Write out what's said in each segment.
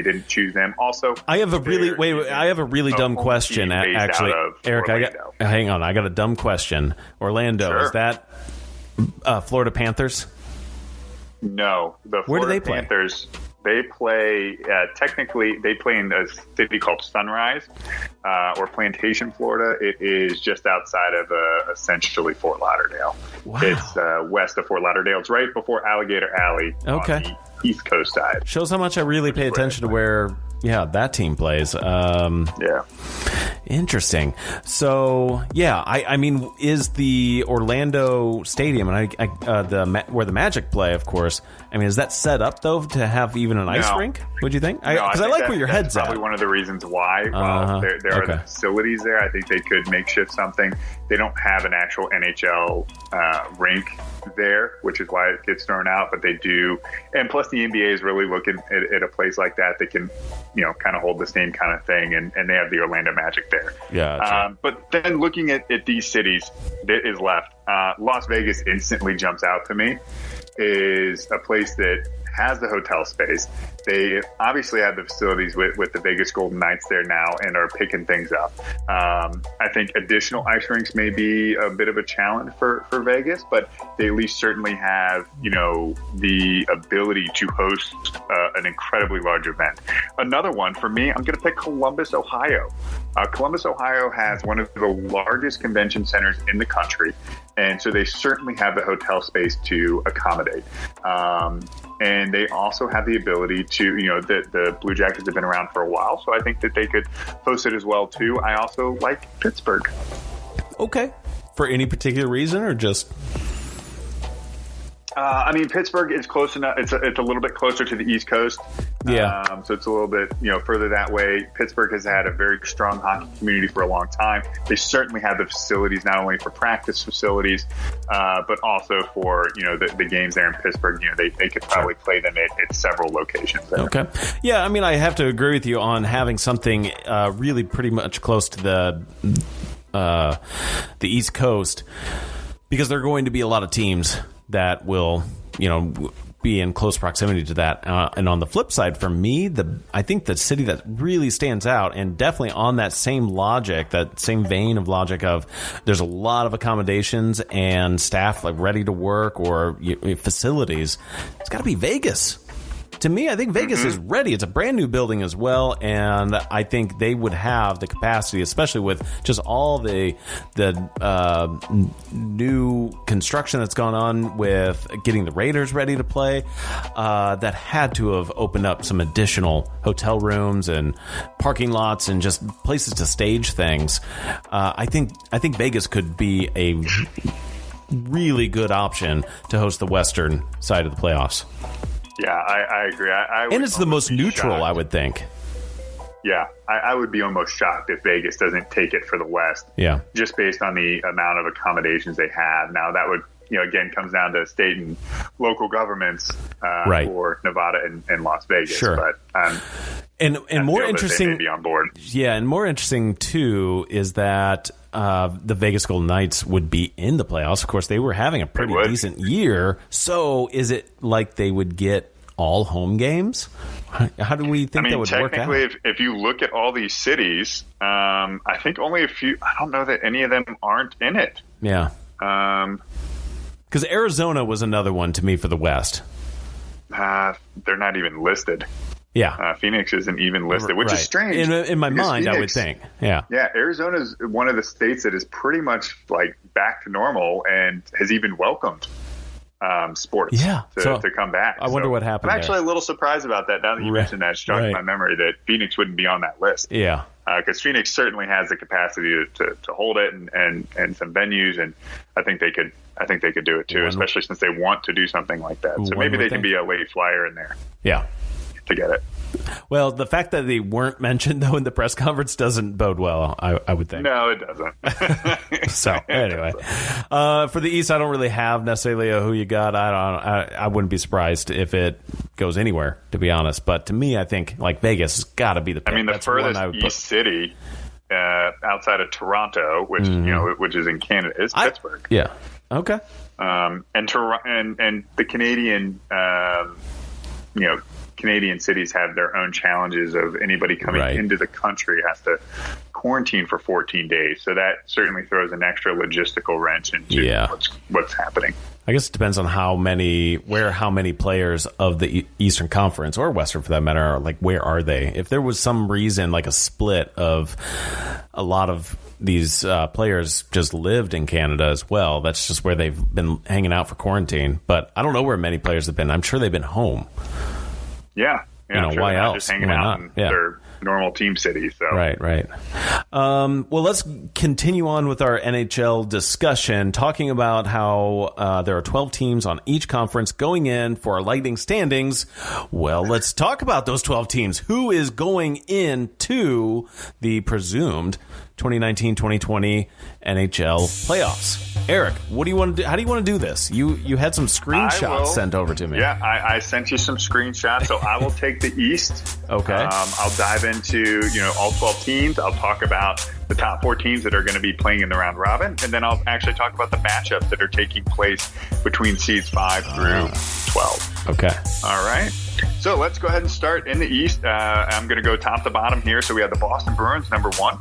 didn't choose them. Also, I have a really dumb question. Actually, Eric, hang on. I got a dumb question. Orlando, sure. Is that Florida Panthers? No, the Where Florida do they play? Panthers. They play, technically, they play in a city called Sunrise or Plantation, Florida. It is just outside of essentially Fort Lauderdale. Wow. It's west of Fort Lauderdale. It's right before Alligator Alley on the East Coast side. Shows how much I really pay attention to where that team plays. Interesting. So, I mean, is the Orlando Stadium and where the Magic play, of course, I mean, is that set up, though, to have even an ice rink? Would you think? Because I like where your head's at. That's probably one of the reasons why. There are the facilities there. I think they could makeshift something. They don't have an actual NHL rink there, which is why it gets thrown out, but they do. And plus, the NBA is really looking at a place like that that can, kind of hold the same kind of thing, and they have the Orlando Magic there. Yeah. But then looking at these cities that is left, Las Vegas instantly jumps out to me. Is a place that has the hotel space. They obviously have the facilities with the Vegas Golden Knights there now and are picking things up. I think additional ice rinks may be a bit of a challenge for Vegas, but they at least certainly have, the ability to host an incredibly large event. Another one for me, I'm going to pick Columbus, Ohio. Columbus, Ohio has one of the largest convention centers in the country. And so they certainly have the hotel space to accommodate. And they also have the ability to, the Blue Jackets have been around for a while, so I think that they could host it as well, too. I also like Pittsburgh. Okay. For any particular reason or just... Pittsburgh is close enough. It's a little bit closer to the East Coast. Yeah. So it's a little bit, further that way. Pittsburgh has had a very strong hockey community for a long time. They certainly have the facilities, not only for practice facilities, but also for, the games there in Pittsburgh. They could probably play them at several locations there. Okay. Yeah, I have to agree with you on having something really pretty much close to the East Coast, because there are going to be a lot of teams that will, be in close proximity to that. And on the flip side, for me, I think the city that really stands out, and definitely on that same logic, that same vein of logic of there's a lot of accommodations and staff ready to work or facilities, it's got to be Vegas. To me, I think Vegas is ready. It's a brand new building as well, and I think they would have the capacity, especially with just all the new construction that's gone on with getting the Raiders ready to play, that had to have opened up some additional hotel rooms and parking lots and just places to stage things. I think Vegas could be a really good option to host the western side of the playoffs. Yeah, I agree. And it's the most neutral, shocked. I would think. Yeah, I would be almost shocked if Vegas doesn't take it for the West. Yeah. Just based on the amount of accommodations they have. Now, that would, again, comes down to state and local governments right. for Nevada and Las Vegas. Sure. But and more interesting, they may be on board. Yeah, and more interesting, too, is that the Vegas Golden Knights would be in the playoffs. Of course, they were having a pretty decent year. So is it like they would get all home games? How do we think that would work out? Technically, if you look at all these cities, I think only a few, I don't know that any of them aren't in it. Yeah. Because Arizona was another one to me for the West. They're not even listed. Yeah. Phoenix isn't even listed, which right. is strange. In my mind, Phoenix, I would think. Yeah. Yeah, Arizona is one of the states that is pretty much back to normal and has even welcomed sports to come back. I wonder what happened. I'm actually a little surprised about that. Now that you mentioned that, it struck my memory that Phoenix wouldn't be on that list. Yeah. Because Phoenix certainly has the capacity to hold it and some venues, and I think they could do it too, especially since they want to do something like that. So maybe they can be a late flyer in there. Yeah. To get it. Well, the fact that they weren't mentioned, though, in the press conference doesn't bode well, I would think. No, it doesn't. So, anyway. For the East, I don't really have necessarily a who you got. I wouldn't be surprised if it goes anywhere, to be honest. But to me, I think, Vegas has got to be the pick. The furthest East city outside of Toronto, which which is in Canada, is Pittsburgh. Yeah. Okay. And the Canadian, Canadian cities have their own challenges of anybody coming into the country has to quarantine for 14 days. So that certainly throws an extra logistical wrench into what's happening. I guess it depends on how many players of the Eastern Conference or Western, for that matter, are like, where are they? If there was some reason, like a split of a lot of these players just lived in Canada as well, that's just where they've been hanging out for quarantine. But I don't know where many players have been. I'm sure they've been home. Yeah. Sure why else? Just hanging out in their normal team cities. So. Right. Well, let's continue on with our NHL discussion, talking about how there are 12 teams on each conference going in for our Lightning standings. Well, let's talk about those 12 teams. Who is going into the presumed 2019-2020 NHL playoffs? Eric, what do you want to do? How do you want to do this? You had some screenshots sent over to me. Yeah, I sent you some screenshots. So I will take the East. Okay. I'll dive into all 12 teams. I'll talk about the top 4 teams that are going to be playing in the round robin, and then I'll actually talk about the matchups that are taking place between seeds 5 through 12. Okay. All right. So let's go ahead and start in the East. I'm going to go top to bottom here. So we have the Boston Bruins, number 1.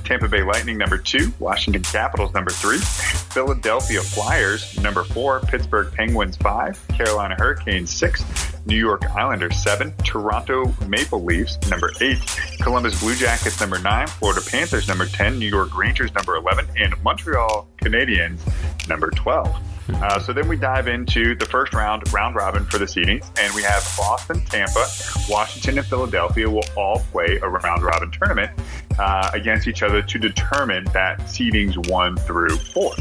Tampa Bay Lightning, number 2. Washington Capitals, number 3. Philadelphia Flyers, number 4. Pittsburgh Penguins, 5. Carolina Hurricanes, 6. New York Islanders, 7. Toronto Maple Leafs, number 8. Columbus Blue Jackets, number 9. Florida Panthers, number 10. New York Rangers, number 11. And Montreal Canadiens, number 12. So then we dive into the first round robin for the seedings, and we have Boston, Tampa, Washington, and Philadelphia will all play a round robin tournament against each other to determine that seedings 1 through 4.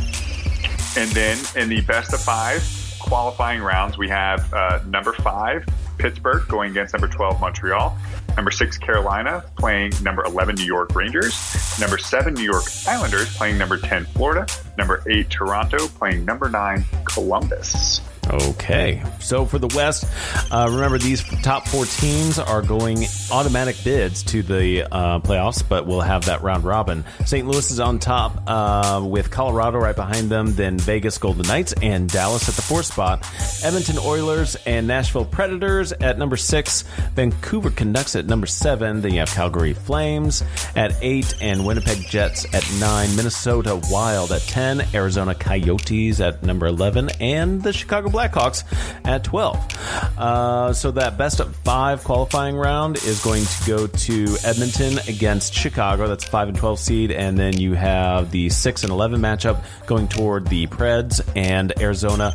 And then in the best of 5 qualifying rounds, we have number 5, Pittsburgh, going against number 12, Montreal. Number 6, Carolina, playing number 11, New York Rangers. Number 7, New York Islanders, playing number 10, Florida. Number 8, Toronto, playing number 9, Columbus. Okay, so for the West, remember these top 4 teams are going automatic bids to the playoffs, but we'll have that round robin. St. Louis is on top with Colorado right behind them, then Vegas Golden Knights and Dallas at the 4th spot. Edmonton Oilers and Nashville Predators at number 6. Vancouver Canucks at number 7. Then you have Calgary Flames at 8 and Winnipeg Jets at 9. Minnesota Wild at 10. Arizona Coyotes at number 11 and the Chicago Blackhawks at 12. So that best of 5 qualifying round is going to go to Edmonton against Chicago. That's 5 and 12 seed. And then you have the 6 and 11 matchup going toward the Preds and Arizona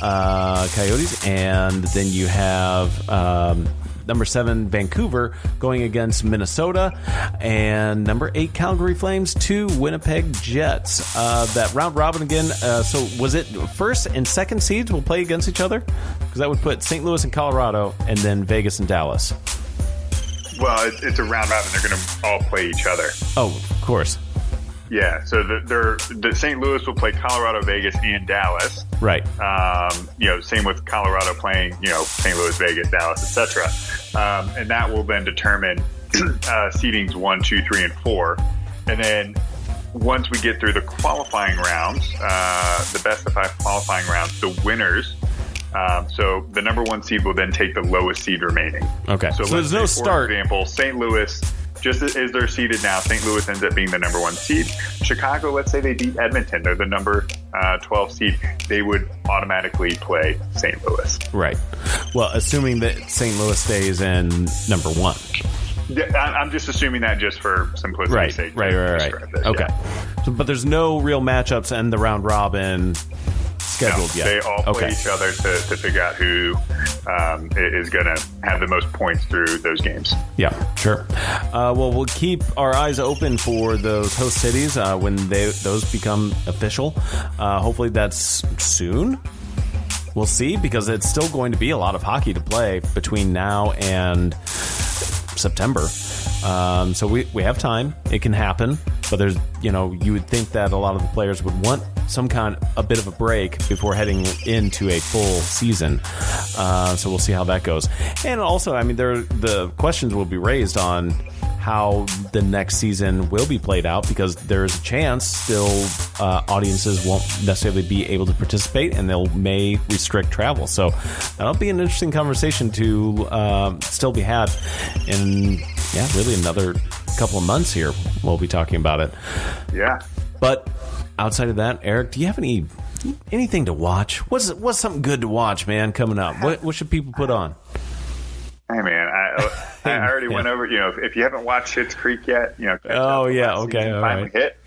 Coyotes. And then you have number 7, Vancouver, going against Minnesota. And number 8, Calgary Flames to Winnipeg Jets. That round robin again. So was it first and second seeds will play against each other? Because that would put St. Louis and Colorado and then Vegas and Dallas. Well, it's a round robin. They're going to all play each other. Oh, of course. Yeah, so the St. Louis will play Colorado, Vegas, and Dallas. Right. Same with Colorado playing, St. Louis, Vegas, Dallas, etc. And that will then determine seedings 1, 2, 3, and 4. And then once we get through the qualifying rounds, the best of 5 qualifying rounds, the winners. So the number 1 seed will then take the lowest seed remaining. Okay. So there's no start. For example, St. Louis. Just as they're seeded now, St. Louis ends up being the number 1 seed. Chicago, let's say they beat Edmonton. They're the number 12 seed. They would automatically play St. Louis. Right. Well, assuming that St. Louis stays in number 1. Yeah, I'm just assuming that just for simplicity's sake. Right. Okay. Yeah. So, but there's no real matchups in the round robin scheduled yet. They all play each other to figure out who is going to have the most points through those games. Yeah, sure. Well, we'll keep our eyes open for those host cities when those become official. Hopefully that's soon. We'll see, because it's still going to be a lot of hockey to play between now and September. So we have time. It can happen. But there's, you would think that a lot of the players would want a bit of a break before heading into a full season. So we'll see how that goes. And also, the questions will be raised on how the next season will be played out, because there's a chance still audiences won't necessarily be able to participate, and they may restrict travel. So that'll be an interesting conversation to still be had in, really another couple of months here. We'll be talking about it. Yeah. But outside of that, Eric, do you have anything to watch? What's something good to watch, man, coming up? What should people put on? Hey, man, I already went over, if you haven't watched Schitt's Creek yet, Oh, yeah, okay, all finally right. hit.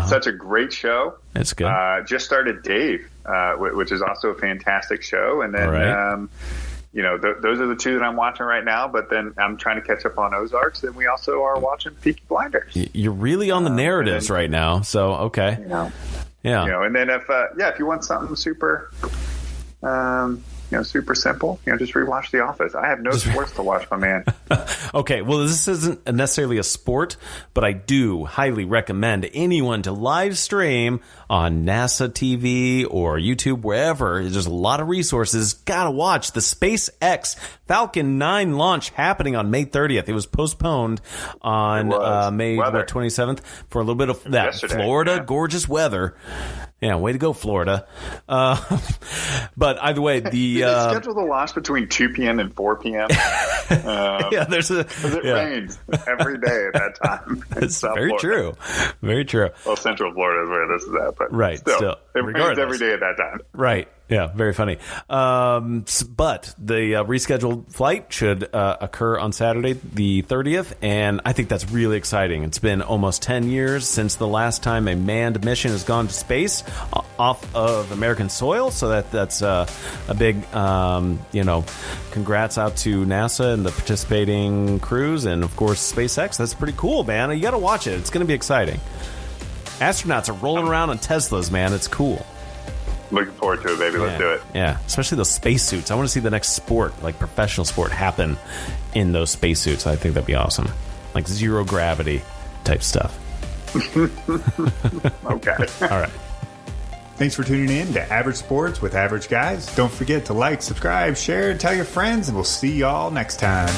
Such a great show. That's good. Just started Dave, which is also a fantastic show. And then, right. Those are the two that I'm watching right now. But then I'm trying to catch up on Ozarks, and we also are watching Peaky Blinders. You're really on the narratives right now. So, okay. Yeah. And then if you want something super, super simple, just rewatch The Office. I have no sports to watch, my man. Okay, well, this isn't necessarily a sport, but I do highly recommend anyone to live stream on NASA TV or YouTube, wherever. There's a lot of resources. Gotta watch the SpaceX Falcon 9 launch happening on May 30th. It was postponed on May 27th for a little bit of that yesterday, Florida gorgeous weather. Yeah, way to go, Florida. But either way, they schedule the launch between 2 p.m. and 4 p.m. It rains every day at that time. It's very Florida. True. Very true. Well, Central Florida is where this is at, but right. Still it rains every day at that time. Right. Yeah, very funny. But the rescheduled flight should occur on Saturday, the 30th, and I think that's really exciting. It's been almost 10 years since the last time a manned mission has gone to space off of American soil, so that's a big, congrats out to NASA and the participating crews, and of course SpaceX. That's pretty cool, man. You got to watch it. It's going to be exciting. Astronauts are rolling around in Teslas, man. It's cool. Looking forward to it, baby. Let's do it. Yeah, especially those spacesuits. I want to see the next sport, like professional sport, happen in those spacesuits. I think that'd be awesome. Like zero gravity type stuff. Okay. All right. Thanks for tuning in to Average Sports with Average Guys. Don't forget to like, subscribe, share, tell your friends, and we'll see y'all next time.